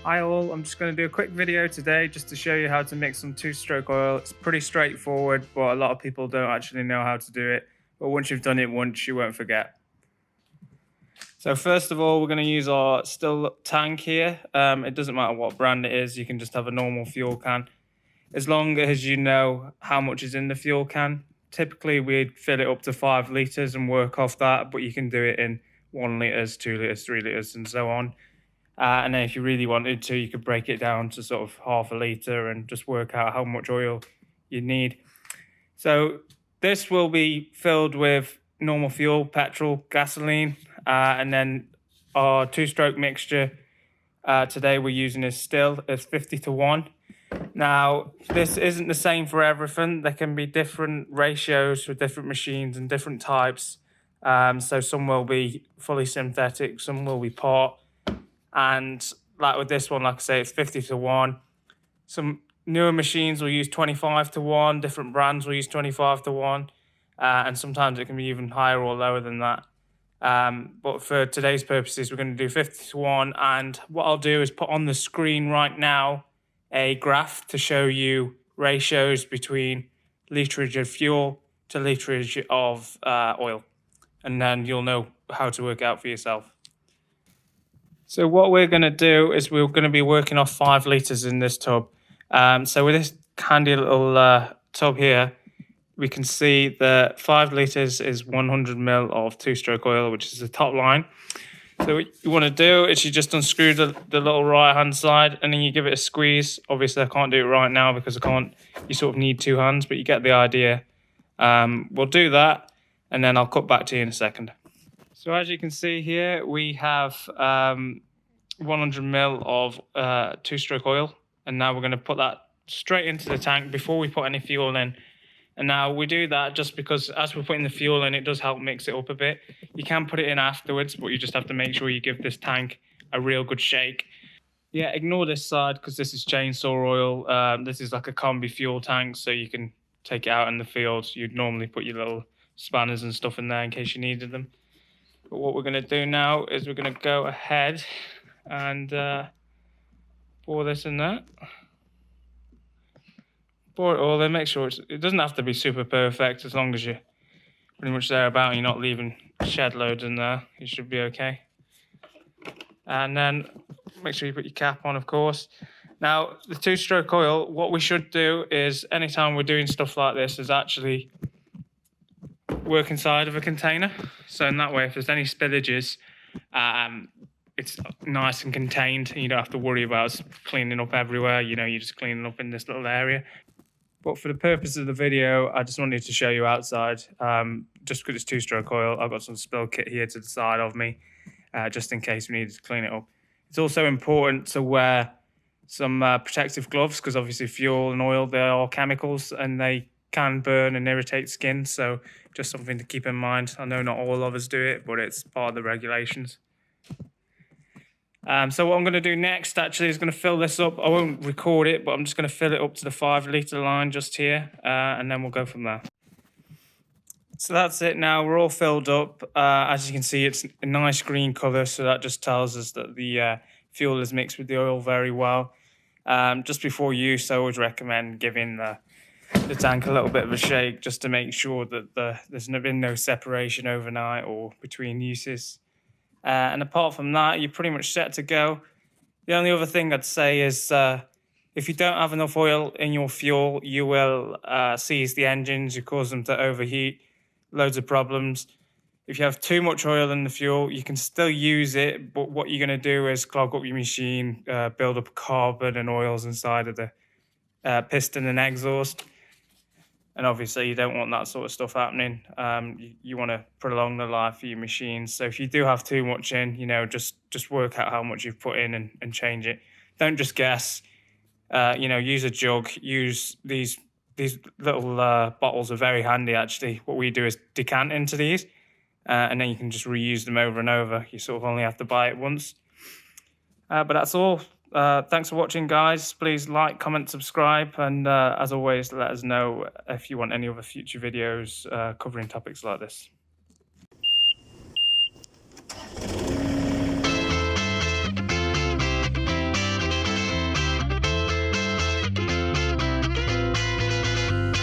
Hi all, I'm just going to do a quick video today just to show you how to mix some two-stroke oil. It's pretty straightforward, but a lot of people don't actually know how to do it. But once you've done it once, you won't forget. So first of all, we're going to use our still tank here. It doesn't matter what brand it is, you can just have a normal fuel can. As long as you know how much is in the fuel can. Typically, we'd fill it up to 5 litres and work off that, but you can do it in 1 litres, 2 litres, 3 litres and so on. And then if you really wanted to, you could break it down to sort of half a litre and just work out how much oil you need. So this will be filled with normal fuel, petrol, gasoline, and then our two-stroke mixture today we're using is still 50-1. Now, this isn't the same for everything. There can be different ratios for different machines and different types. So some will be fully synthetic, some will be pot. And like with this one, like I say, it's 50-1. Some newer machines will use 25-1. Different brands will use 25-1. And sometimes it can be even higher or lower than that. But for today's purposes, we're going to do 50-1. And what I'll do is put on the screen right now a graph to show you ratios between literage of fuel to literage of oil. And then you'll know how to work out for yourself. So what we're going to do is we're going to be working off 5 litres in this tub. So with this handy little tub here, we can see that 5 litres is 100 ml of two-stroke oil, which is the top line. So what you want to do is you just unscrew the little right-hand side and then you give it a squeeze. Obviously, I can't do it right now because I can't. You sort of need 2 hands, but you get the idea. We'll do that, and then I'll cut back to you in a second. So as you can see here, we have 100 ml of two-stroke oil, and now we're going to put that straight into the tank before we put any fuel in. And now we do that just because as we're putting the fuel in, it does help mix it up a bit. You can put it in afterwards, but you just have to make sure you give this tank a real good shake. Yeah, ignore this side because this is chainsaw oil. This is like a combi fuel tank, so you can take it out in the field. You'd normally put your little spanners and stuff in there in case you needed them. But what we're going to do now is we're going to go ahead and pour this in there. Pour it all in, make sure it doesn't have to be super perfect as long as you're pretty much thereabout and you're not leaving shed loads in there. You should be okay. And then make sure you put your cap on, of course. Now, the two-stroke oil, what we should do is anytime we're doing stuff like this is actually work inside of a container. So in that way, if there's any spillages, it's nice and contained. You don't have to worry about cleaning up everywhere. You know, you're just cleaning up in this little area. But for the purpose of the video, I just wanted to show you outside. Just because it's two-stroke oil, I've got some spill kit here to the side of me, just in case we needed to clean it up. It's also important to wear some protective gloves because obviously fuel and oil, they are chemicals and they can burn and irritate skin. So just something to keep in mind. I know not all of us do it, but it's part of the regulations. So what I'm going to do next actually is going to fill this up. I won't record it, but I'm just going to fill it up to the 5 litre line just here, and then we'll go from there. So that's it now. We're all filled up. As you can see, it's a nice green colour, so that just tells us that the fuel is mixed with the oil very well. Just before use, I always recommend giving the tank a little bit of a shake just to make sure that there's been no separation overnight or between uses. And apart from that, you're pretty much set to go. The only other thing I'd say is if you don't have enough oil in your fuel, you will seize the engines, you cause them to overheat, loads of problems. If you have too much oil in the fuel, you can still use it, but what you're going to do is clog up your machine, build up carbon and oils inside of the piston and exhaust. And obviously, you don't want that sort of stuff happening. You want to prolong the life of your machines. So if you do have too much in, you know, just work out how much you've put in and change it. Don't just guess. You know, use a jug. Use these little bottles are very handy, actually. What we do is decant into these, and then you can just reuse them over and over. You sort of only have to buy it once. But that's all. Thanks for watching, guys. Please like, comment, subscribe, and as always, let us know if you want any other future videos covering topics like this.